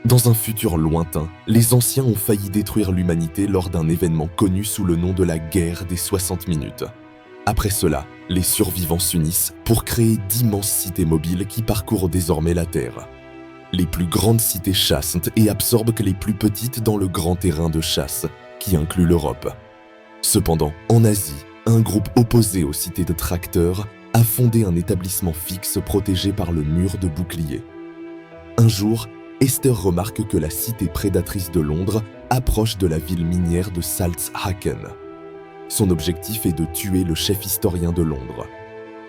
Dans un futur lointain, les anciens ont failli détruire l'humanité lors d'un événement connu sous le nom de la guerre des 60 minutes. Après cela, les survivants s'unissent pour créer d'immenses cités mobiles qui parcourent désormais la Terre. Les plus grandes cités chassent et absorbent que les plus petites dans le grand terrain de chasse, qui inclut l'Europe. Cependant, en Asie, un groupe opposé aux cités de tracteurs a fondé un établissement fixe protégé par le mur de boucliers. Un jour, Esther remarque que la cité prédatrice de Londres approche de la ville minière de Salzhacken. Son objectif est de tuer le chef historien de Londres.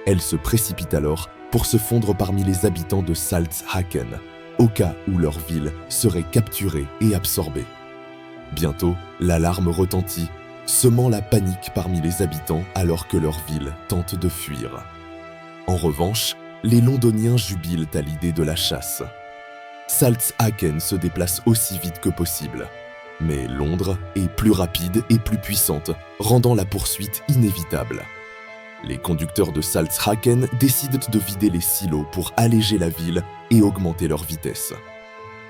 Elle se précipite alors pour se fondre parmi les habitants de Salzhacken, au cas où leur ville serait capturée et absorbée. Bientôt, l'alarme retentit, semant la panique parmi les habitants alors que leur ville tente de fuir. En revanche, les Londoniens jubilent à l'idée de la chasse. Salzhacken se déplace aussi vite que possible. Mais Londres est plus rapide et plus puissante, rendant la poursuite inévitable. Les conducteurs de Salzhacken décident de vider les silos pour alléger la ville et augmenter leur vitesse.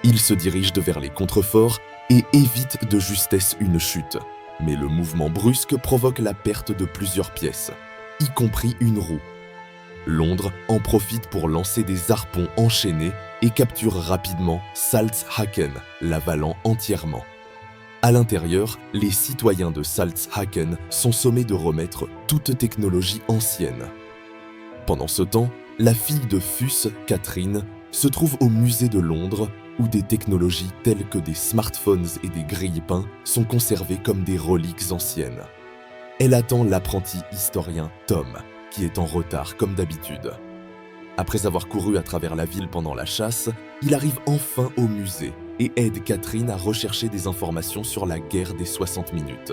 Ils se dirigent vers les contreforts et évitent de justesse une chute. Mais le mouvement brusque provoque la perte de plusieurs pièces, y compris une roue. Londres en profite pour lancer des harpons enchaînés et capture rapidement Salzhacken, l'avalant entièrement. À l'intérieur, les citoyens de Salzhacken sont sommés de remettre toute technologie ancienne. Pendant ce temps, la fille de Fuss, Catherine, se trouve au musée de Londres où des technologies telles que des smartphones et des grille-pains sont conservées comme des reliques anciennes. Elle attend l'apprenti historien Tom, qui est en retard comme d'habitude. Après avoir couru à travers la ville pendant la chasse, il arrive enfin au musée et aide Catherine à rechercher des informations sur la guerre des 60 minutes.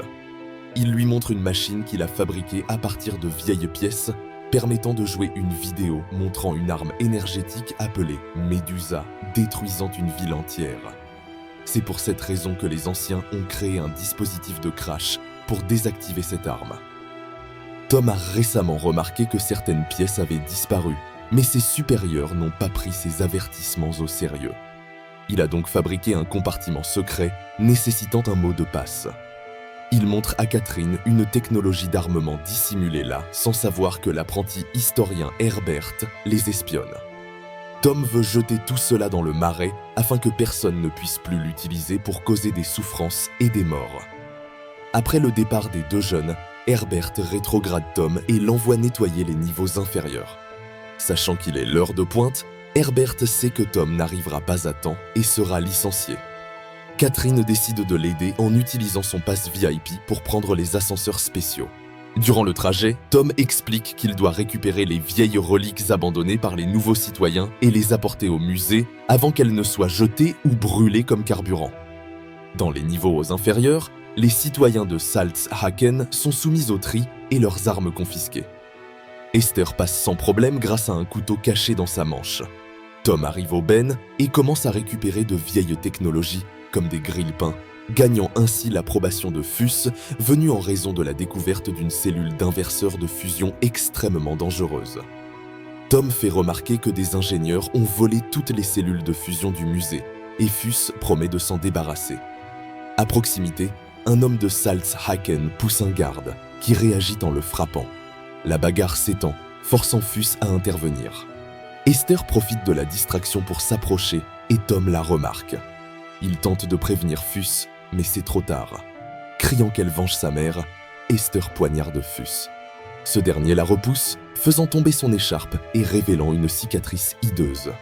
Il lui montre une machine qu'il a fabriquée à partir de vieilles pièces, permettant de jouer une vidéo montrant une arme énergétique appelée Medusa, détruisant une ville entière. C'est pour cette raison que les anciens ont créé un dispositif de crash pour désactiver cette arme. Tom a récemment remarqué que certaines pièces avaient disparu, mais ses supérieurs n'ont pas pris ses avertissements au sérieux. Il a donc fabriqué un compartiment secret nécessitant un mot de passe. Il montre à Catherine une technologie d'armement dissimulée là, sans savoir que l'apprenti historien Herbert les espionne. Tom veut jeter tout cela dans le marais afin que personne ne puisse plus l'utiliser pour causer des souffrances et des morts. Après le départ des deux jeunes, Herbert rétrograde Tom et l'envoie nettoyer les niveaux inférieurs. Sachant qu'il est l'heure de pointe, Herbert sait que Tom n'arrivera pas à temps et sera licencié. Catherine décide de l'aider en utilisant son pass VIP pour prendre les ascenseurs spéciaux. Durant le trajet, Tom explique qu'il doit récupérer les vieilles reliques abandonnées par les nouveaux citoyens et les apporter au musée avant qu'elles ne soient jetées ou brûlées comme carburant. Dans les niveaux inférieurs, les citoyens de Salzhacken sont soumis au tri et leurs armes confisquées. Esther passe sans problème grâce à un couteau caché dans sa manche. Tom arrive au Ben et commence à récupérer de vieilles technologies comme des grille-pains, gagnant ainsi l'approbation de Fuss, venu en raison de la découverte d'une cellule d'inverseur de fusion extrêmement dangereuse. Tom fait remarquer que des ingénieurs ont volé toutes les cellules de fusion du musée, et Fuss promet de s'en débarrasser. À proximité, un homme de Salzhacken pousse un garde, qui réagit en le frappant. La bagarre s'étend, forçant Fuss à intervenir. Esther profite de la distraction pour s'approcher, et Tom la remarque. Il tente de prévenir Fuss, mais c'est trop tard. Criant qu'elle venge sa mère, Esther poignarde Fuss. Ce dernier la repousse, faisant tomber son écharpe et révélant une cicatrice hideuse.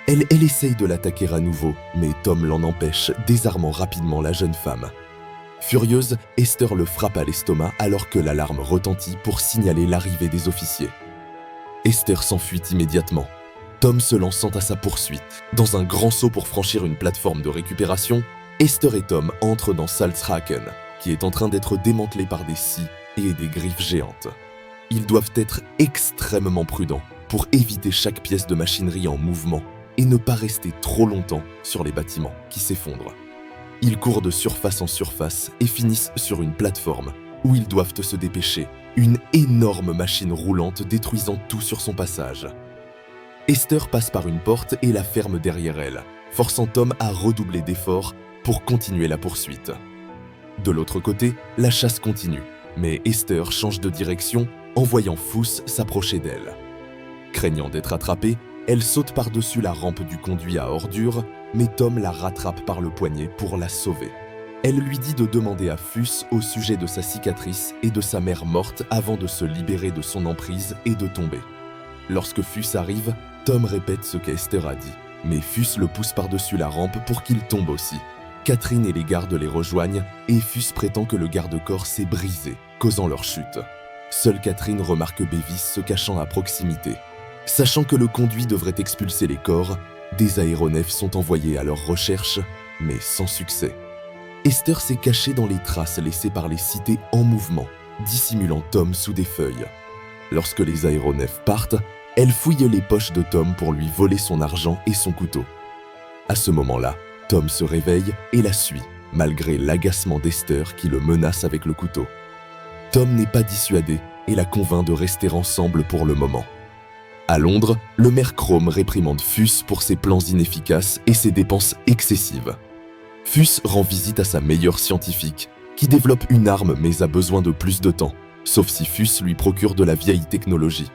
Elle essaye de l'attaquer à nouveau, mais Tom l'en empêche, désarmant rapidement la jeune femme. Furieuse, Esther le frappe à l'estomac alors que l'alarme retentit pour signaler l'arrivée des officiers. Esther s'enfuit immédiatement. Tom se lançant à sa poursuite. Dans un grand saut pour franchir une plateforme de récupération, Esther et Tom entrent dans Salzhacken, qui est en train d'être démantelé par des scies et des griffes géantes. Ils doivent être extrêmement prudents pour éviter chaque pièce de machinerie en mouvement et ne pas rester trop longtemps sur les bâtiments qui s'effondrent. Ils courent de surface en surface et finissent sur une plateforme où ils doivent se dépêcher, une énorme machine roulante détruisant tout sur son passage. Esther passe par une porte et la ferme derrière elle, forçant Tom à redoubler d'efforts pour continuer la poursuite. De l'autre côté, la chasse continue, mais Esther change de direction en voyant Fuss s'approcher d'elle. Craignant d'être attrapée, elle saute par-dessus la rampe du conduit à ordures, mais Tom la rattrape par le poignet pour la sauver. Elle lui dit de demander à Fuss au sujet de sa cicatrice et de sa mère morte avant de se libérer de son emprise et de tomber. Lorsque Fuss arrive, Tom répète ce qu'Esther a dit, mais Fuss le pousse par-dessus la rampe pour qu'il tombe aussi. Catherine et les gardes les rejoignent et Fuss prétend que le garde-corps s'est brisé, causant leur chute. Seule Catherine remarque Bevis se cachant à proximité. Sachant que le conduit devrait expulser les corps, des aéronefs sont envoyés à leur recherche, mais sans succès. Esther s'est cachée dans les traces laissées par les cités en mouvement, dissimulant Tom sous des feuilles. Lorsque les aéronefs partent, elle fouille les poches de Tom pour lui voler son argent et son couteau. À ce moment-là, Tom se réveille et la suit, malgré l'agacement d'Esther qui le menace avec le couteau. Tom n'est pas dissuadé et la convainc de rester ensemble pour le moment. À Londres, le maire Crome réprimande Fuss pour ses plans inefficaces et ses dépenses excessives. Fuss rend visite à sa meilleure scientifique, qui développe une arme mais a besoin de plus de temps, sauf si Fuss lui procure de la vieille technologie.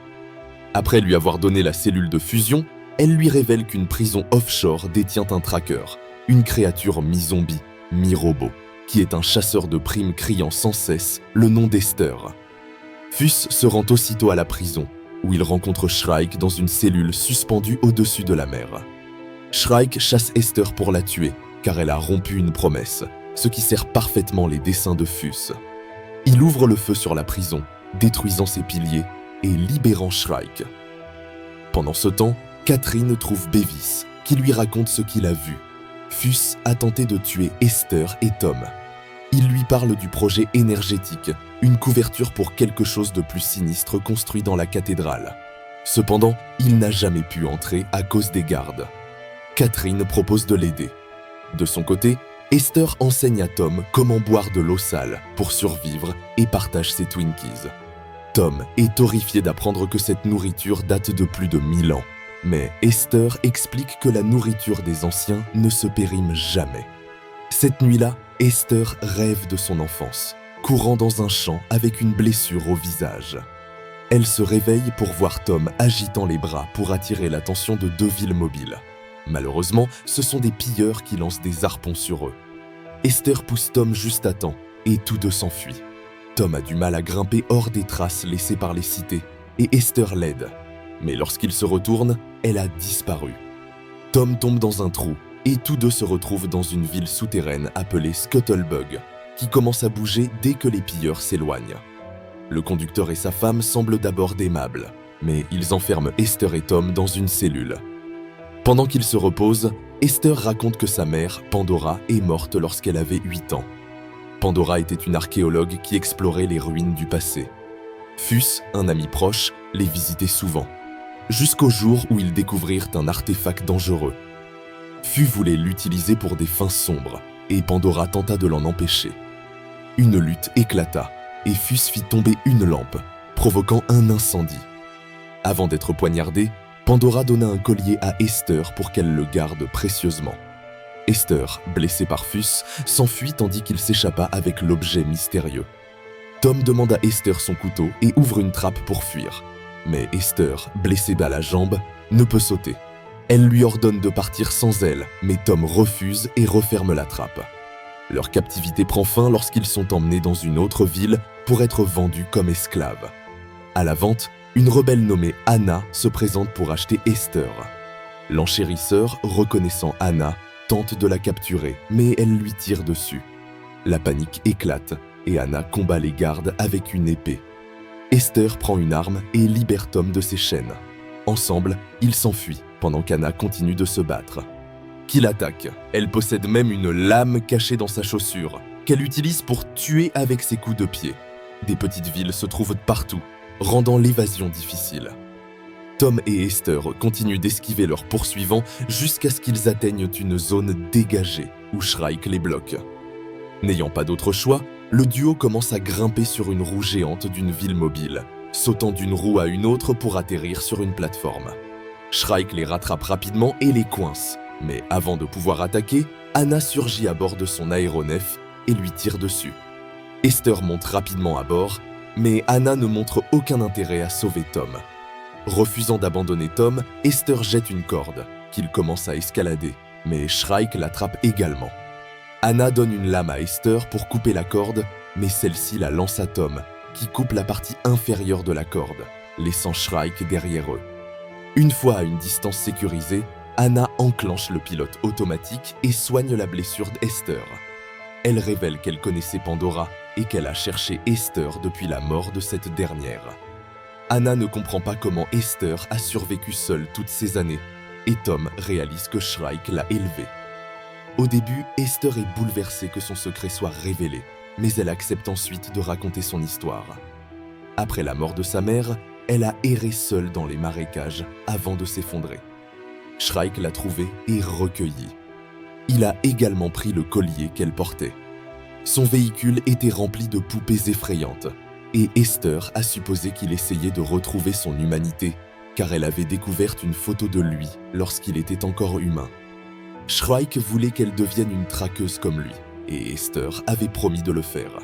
Après lui avoir donné la cellule de fusion, elle lui révèle qu'une prison offshore détient un tracker, une créature mi-zombie, mi-robot, qui est un chasseur de primes criant sans cesse le nom d'Esther. Fuss se rend aussitôt à la prison, où il rencontre Shrike dans une cellule suspendue au-dessus de la mer. Shrike chasse Esther pour la tuer, car elle a rompu une promesse, ce qui sert parfaitement les desseins de Fuss. Il ouvre le feu sur la prison, détruisant ses piliers et libérant Shrike. Pendant ce temps, Catherine trouve Bevis, qui lui raconte ce qu'il a vu. Fuss a tenté de tuer Esther et Tom. Il lui parle du projet énergétique, une couverture pour quelque chose de plus sinistre construit dans la cathédrale. Cependant, il n'a jamais pu entrer à cause des gardes. Catherine propose de l'aider. De son côté, Esther enseigne à Tom comment boire de l'eau sale pour survivre et partage ses Twinkies. Tom est horrifié d'apprendre que cette nourriture date de plus de 1000 ans. Mais Esther explique que la nourriture des anciens ne se périme jamais. Cette nuit-là, Esther rêve de son enfance, courant dans un champ avec une blessure au visage. Elle se réveille pour voir Tom agitant les bras pour attirer l'attention de 2 villes mobiles. Malheureusement, ce sont des pilleurs qui lancent des harpons sur eux. Esther pousse Tom juste à temps et tous deux s'enfuient. Tom a du mal à grimper hors des traces laissées par les cités et Esther l'aide. Mais lorsqu'il se retourne, elle a disparu. Tom tombe dans un trou et tous deux se retrouvent dans une ville souterraine appelée Scuttlebug, qui commence à bouger dès que les pilleurs s'éloignent. Le conducteur et sa femme semblent d'abord aimables, mais ils enferment Esther et Tom dans une cellule. Pendant qu'ils se reposent, Esther raconte que sa mère, Pandora, est morte lorsqu'elle avait 8 ans. Pandora était une archéologue qui explorait les ruines du passé. Fuss, un ami proche, les visitait souvent, jusqu'au jour où ils découvrirent un artefact dangereux. Fuss voulait l'utiliser pour des fins sombres, et Pandora tenta de l'en empêcher. Une lutte éclata, et Fuss fit tomber une lampe, provoquant un incendie. Avant d'être poignardée, Pandora donna un collier à Esther pour qu'elle le garde précieusement. Esther, blessée par Fuss, s'enfuit tandis qu'il s'échappa avec l'objet mystérieux. Tom demande à Esther son couteau et ouvre une trappe pour fuir. Mais Esther, blessée à la jambe, ne peut sauter. Elle lui ordonne de partir sans elle, mais Tom refuse et referme la trappe. Leur captivité prend fin lorsqu'ils sont emmenés dans une autre ville pour être vendus comme esclaves. À la vente, une rebelle nommée Anna se présente pour acheter Esther. L'enchérisseur, reconnaissant Anna, tente de la capturer, mais elle lui tire dessus. La panique éclate et Anna combat les gardes avec une épée. Esther prend une arme et libère Tom de ses chaînes. Ensemble, ils s'enfuient pendant qu'Anna continue de se battre. Qui l'attaque. Elle possède même une lame cachée dans sa chaussure, qu'elle utilise pour tuer avec ses coups de pied. Des petites villes se trouvent partout, rendant l'évasion difficile. Tom et Esther continuent d'esquiver leurs poursuivants jusqu'à ce qu'ils atteignent une zone dégagée où Shrike les bloque. N'ayant pas d'autre choix, le duo commence à grimper sur une roue géante d'une ville mobile, sautant d'une roue à une autre pour atterrir sur une plateforme. Shrike les rattrape rapidement et les coince, Mais avant de pouvoir attaquer, Anna surgit à bord de son aéronef et lui tire dessus. Esther monte rapidement à bord, mais Anna ne montre aucun intérêt à sauver Tom. Refusant d'abandonner Tom, Esther jette une corde, qu'il commence à escalader, mais Shrike l'attrape également. Anna donne une lame à Esther pour couper la corde, mais celle-ci la lance à Tom, qui coupe la partie inférieure de la corde, laissant Shrike derrière eux. Une fois à une distance sécurisée, Anna enclenche le pilote automatique et soigne la blessure d'Esther. Elle révèle qu'elle connaissait Pandora et qu'elle a cherché Esther depuis la mort de cette dernière. Anna ne comprend pas comment Esther a survécu seule toutes ces années, et Tom réalise que Shrike l'a élevée. Au début, Esther est bouleversée que son secret soit révélé, mais elle accepte ensuite de raconter son histoire. Après la mort de sa mère, elle a erré seule dans les marécages avant de s'effondrer. Shrike l'a trouvée et recueillie. Il a également pris le collier qu'elle portait. Son véhicule était rempli de poupées effrayantes, et Esther a supposé qu'il essayait de retrouver son humanité, car elle avait découvert une photo de lui lorsqu'il était encore humain. Shrike voulait qu'elle devienne une traqueuse comme lui, et Esther avait promis de le faire.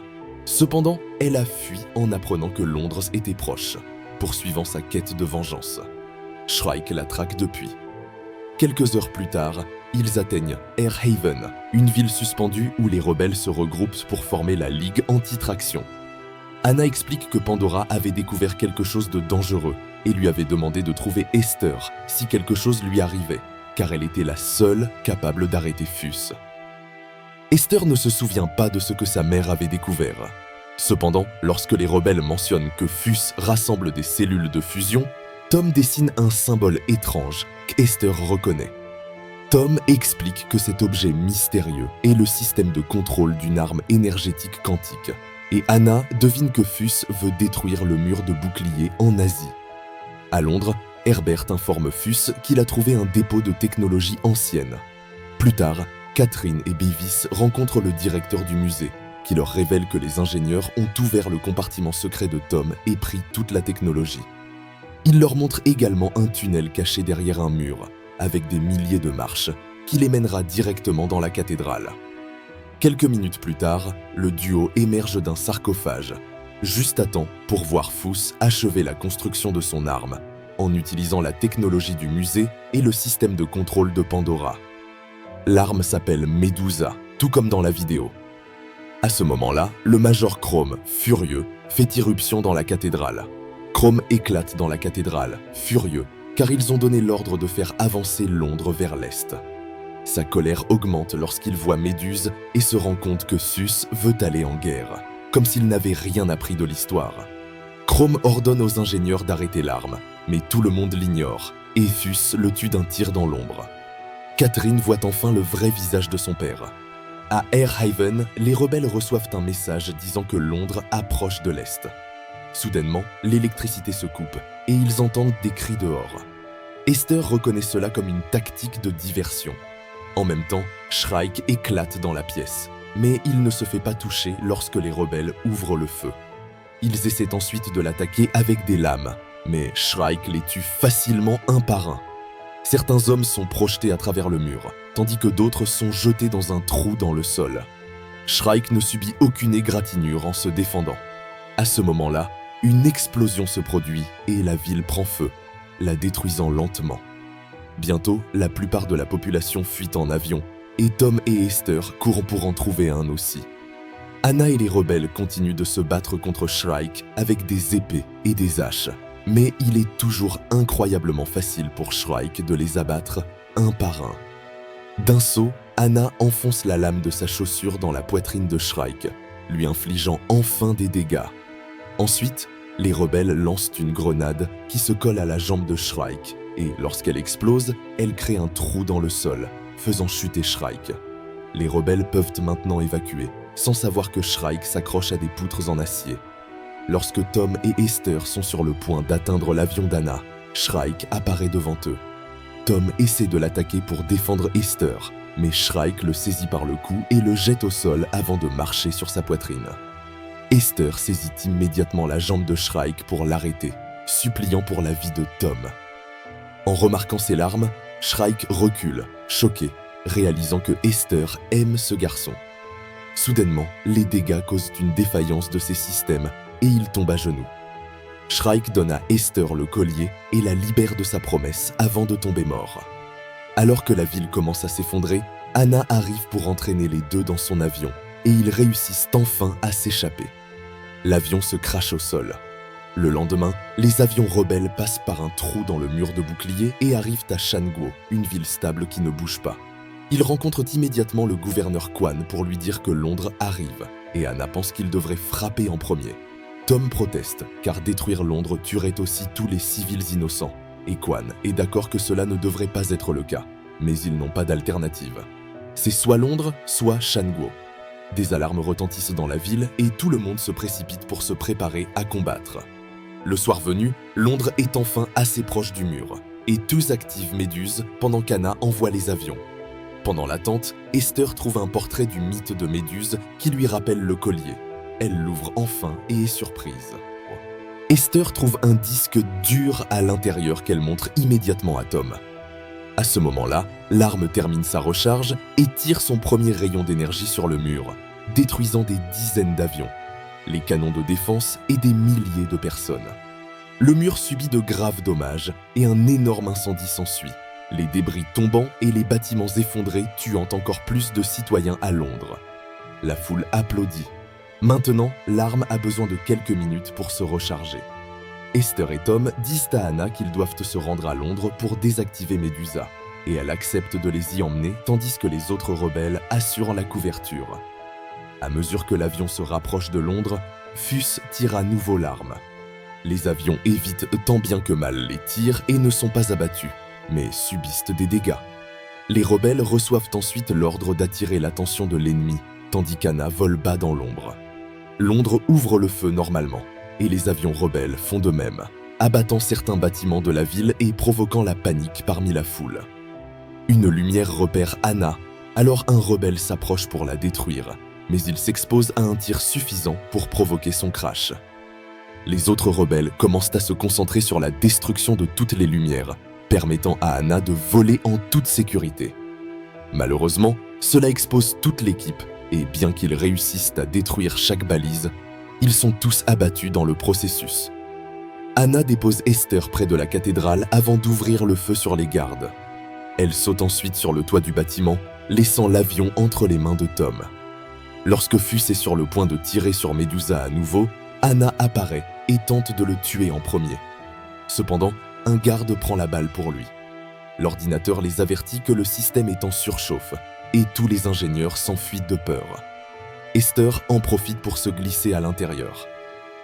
Cependant, elle a fui en apprenant que Londres était proche, poursuivant sa quête de vengeance. Shrike la traque depuis. Quelques heures plus tard, ils atteignent Airhaven, une ville suspendue où les rebelles se regroupent pour former la Ligue Anti-Traction. Anna explique que Pandora avait découvert quelque chose de dangereux et lui avait demandé de trouver Esther si quelque chose lui arrivait, car elle était la seule capable d'arrêter Fus. Esther ne se souvient pas de ce que sa mère avait découvert. Cependant, lorsque les rebelles mentionnent que Fus rassemble des cellules de fusion, Tom dessine un symbole étrange qu'Esther reconnaît. Tom explique que cet objet mystérieux est le système de contrôle d'une arme énergétique quantique, et Anna devine que Fus veut détruire le mur de bouclier en Asie. À Londres, Herbert informe Fus qu'il a trouvé un dépôt de technologie ancienne. Plus tard, Catherine et Beavis rencontrent le directeur du musée, qui leur révèle que les ingénieurs ont ouvert le compartiment secret de Tom et pris toute la technologie. Il leur montre également un tunnel caché derrière un mur, avec des milliers de marches, qui les mènera directement dans la cathédrale. Quelques minutes plus tard, le duo émerge d'un sarcophage, juste à temps pour voir Fus achever la construction de son arme, en utilisant la technologie du musée et le système de contrôle de Pandora. L'arme s'appelle Medusa, tout comme dans la vidéo. À ce moment-là, le Major Chrome, furieux, fait irruption dans la cathédrale. Chrome éclate dans la cathédrale, furieux, car ils ont donné l'ordre de faire avancer Londres vers l'est. Sa colère augmente lorsqu'il voit Méduse et se rend compte que Sus veut aller en guerre, comme s'il n'avait rien appris de l'histoire. Chrome ordonne aux ingénieurs d'arrêter l'arme, mais tout le monde l'ignore, et Fus le tue d'un tir dans l'ombre. Catherine voit enfin le vrai visage de son père. À Airhaven, les rebelles reçoivent un message disant que Londres approche de l'est. Soudainement, l'électricité se coupe et ils entendent des cris dehors. Esther reconnaît cela comme une tactique de diversion. En même temps, Shrike éclate dans la pièce, mais il ne se fait pas toucher lorsque les rebelles ouvrent le feu. Ils essaient ensuite de l'attaquer avec des lames, mais Shrike les tue facilement un par un. Certains hommes sont projetés à travers le mur, tandis que d'autres sont jetés dans un trou dans le sol. Shrike ne subit aucune égratignure en se défendant. À ce moment-là, une explosion se produit et la ville prend feu, la détruisant lentement. Bientôt, la plupart de la population fuit en avion, et Tom et Esther courent pour en trouver un aussi. Anna et les rebelles continuent de se battre contre Shrike avec des épées et des haches, mais il est toujours incroyablement facile pour Shrike de les abattre un par un. D'un saut, Anna enfonce la lame de sa chaussure dans la poitrine de Shrike, lui infligeant enfin des dégâts. Ensuite, les rebelles lancent une grenade qui se colle à la jambe de Shrike, et lorsqu'elle explose, elle crée un trou dans le sol, faisant chuter Shrike. Les rebelles peuvent maintenant évacuer, sans savoir que Shrike s'accroche à des poutres en acier. Lorsque Tom et Esther sont sur le point d'atteindre l'avion d'Anna, Shrike apparaît devant eux. Tom essaie de l'attaquer pour défendre Esther, mais Shrike le saisit par le cou et le jette au sol avant de marcher sur sa poitrine. Esther saisit immédiatement la jambe de Shrike pour l'arrêter, suppliant pour la vie de Tom. En remarquant ses larmes, Shrike recule, choqué, réalisant que Esther aime ce garçon. Soudainement, les dégâts causent une défaillance de ses systèmes et il tombe à genoux. Shrike donne à Esther le collier et la libère de sa promesse avant de tomber mort. Alors que la ville commence à s'effondrer, Anna arrive pour entraîner les deux dans son avion et ils réussissent enfin à s'échapper. L'avion se crache au sol. Le lendemain, les avions rebelles passent par un trou dans le mur de bouclier et arrivent à Shanguo, une ville stable qui ne bouge pas. Ils rencontrent immédiatement le gouverneur Quan pour lui dire que Londres arrive, et Anna pense qu'il devrait frapper en premier. Tom proteste, car détruire Londres tuerait aussi tous les civils innocents, et Quan est d'accord que cela ne devrait pas être le cas, mais ils n'ont pas d'alternative. C'est soit Londres, soit Shanguo. Des alarmes retentissent dans la ville et tout le monde se précipite pour se préparer à combattre. Le soir venu, Londres est enfin assez proche du mur, et Tuz active Méduse pendant qu'Anna envoie les avions. Pendant l'attente, Esther trouve un portrait du mythe de Méduse qui lui rappelle le collier. Elle l'ouvre enfin et est surprise. Esther trouve un disque dur à l'intérieur qu'elle montre immédiatement à Tom. À ce moment-là, l'arme termine sa recharge et tire son premier rayon d'énergie sur le mur, détruisant des dizaines d'avions, les canons de défense et des milliers de personnes. Le mur subit de graves dommages et un énorme incendie s'ensuit, les débris tombant et les bâtiments effondrés tuant encore plus de citoyens à Londres. La foule applaudit. Maintenant, l'arme a besoin de quelques minutes pour se recharger. Esther et Tom disent à Anna qu'ils doivent se rendre à Londres pour désactiver Medusa, et elle accepte de les y emmener tandis que les autres rebelles assurent la couverture. À mesure que l'avion se rapproche de Londres, Fus tire à nouveau l'arme. Les avions évitent tant bien que mal les tirs et ne sont pas abattus, mais subissent des dégâts. Les rebelles reçoivent ensuite l'ordre d'attirer l'attention de l'ennemi, tandis qu'Anna vole bas dans l'ombre. Londres ouvre le feu normalement, et les avions rebelles font de même, abattant certains bâtiments de la ville et provoquant la panique parmi la foule. Une lumière repère Anna, alors un rebelle s'approche pour la détruire, mais il s'expose à un tir suffisant pour provoquer son crash. Les autres rebelles commencent à se concentrer sur la destruction de toutes les lumières, permettant à Anna de voler en toute sécurité. Malheureusement, cela expose toute l'équipe, et bien qu'ils réussissent à détruire chaque balise, ils sont tous abattus dans le processus. Anna dépose Esther près de la cathédrale avant d'ouvrir le feu sur les gardes. Elle saute ensuite sur le toit du bâtiment, laissant l'avion entre les mains de Tom. Lorsque Fus est sur le point de tirer sur Medusa à nouveau, Anna apparaît et tente de le tuer en premier. Cependant, un garde prend la balle pour lui. L'ordinateur les avertit que le système est en surchauffe et tous les ingénieurs s'enfuient de peur. Esther en profite pour se glisser à l'intérieur.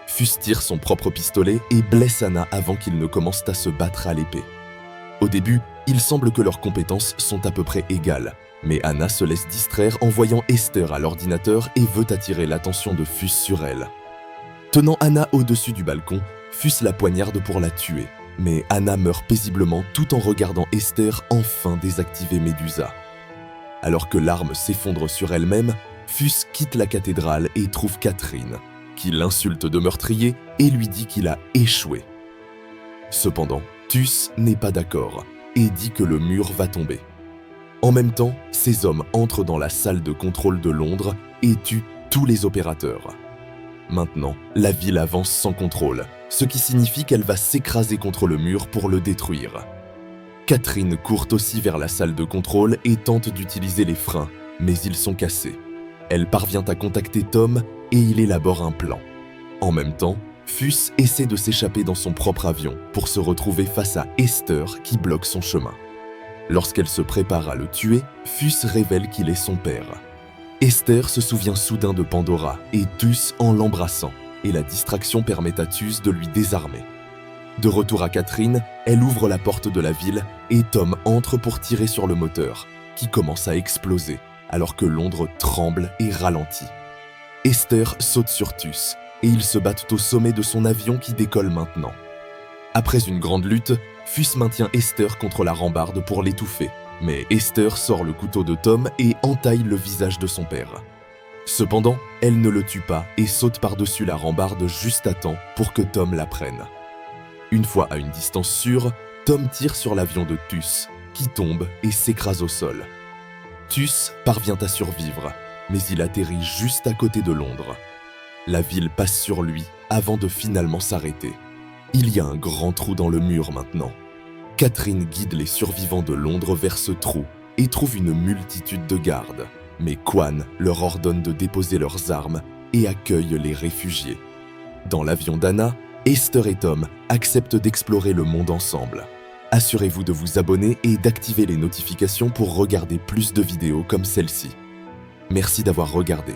Fus tire son propre pistolet et blesse Anna avant qu'ils ne commencent à se battre à l'épée. Au début, il semble que leurs compétences sont à peu près égales, mais Anna se laisse distraire en voyant Esther à l'ordinateur et veut attirer l'attention de Fus sur elle. Tenant Anna au-dessus du balcon, Fus la poignarde pour la tuer, mais Anna meurt paisiblement tout en regardant Esther enfin désactiver Medusa. Alors que l'arme s'effondre sur elle-même, Fus quitte la cathédrale et trouve Catherine, qui l'insulte de meurtrier et lui dit qu'il a échoué. Cependant, Tus n'est pas d'accord et dit que le mur va tomber. En même temps, ces hommes entrent dans la salle de contrôle de Londres et tuent tous les opérateurs. Maintenant, la ville avance sans contrôle, ce qui signifie qu'elle va s'écraser contre le mur pour le détruire. Catherine court aussi vers la salle de contrôle et tente d'utiliser les freins, mais ils sont cassés. Elle parvient à contacter Tom et il élabore un plan. En même temps, Fus essaie de s'échapper dans son propre avion pour se retrouver face à Esther qui bloque son chemin. Lorsqu'elle se prépare à le tuer, Fus révèle qu'il est son père. Esther se souvient soudain de Pandora et Tus en l'embrassant, et la distraction permet à Tus de lui désarmer. De retour à Catherine, elle ouvre la porte de la ville et Tom entre pour tirer sur le moteur, qui commence à exploser, alors que Londres tremble et ralentit. Esther saute sur Tus, et ils se battent au sommet de son avion qui décolle maintenant. Après une grande lutte, Fus maintient Esther contre la rambarde pour l'étouffer, mais Esther sort le couteau de Tom et entaille le visage de son père. Cependant, elle ne le tue pas et saute par-dessus la rambarde juste à temps pour que Tom la prenne. Une fois à une distance sûre, Tom tire sur l'avion de Tus, qui tombe et s'écrase au sol. Tuss parvient à survivre, mais il atterrit juste à côté de Londres. La ville passe sur lui avant de finalement s'arrêter. Il y a un grand trou dans le mur maintenant. Catherine guide les survivants de Londres vers ce trou et trouve une multitude de gardes. Mais Quan leur ordonne de déposer leurs armes et accueille les réfugiés. Dans l'avion d'Anna, Esther et Tom acceptent d'explorer le monde ensemble. Assurez-vous de vous abonner et d'activer les notifications pour regarder plus de vidéos comme celle-ci. Merci d'avoir regardé.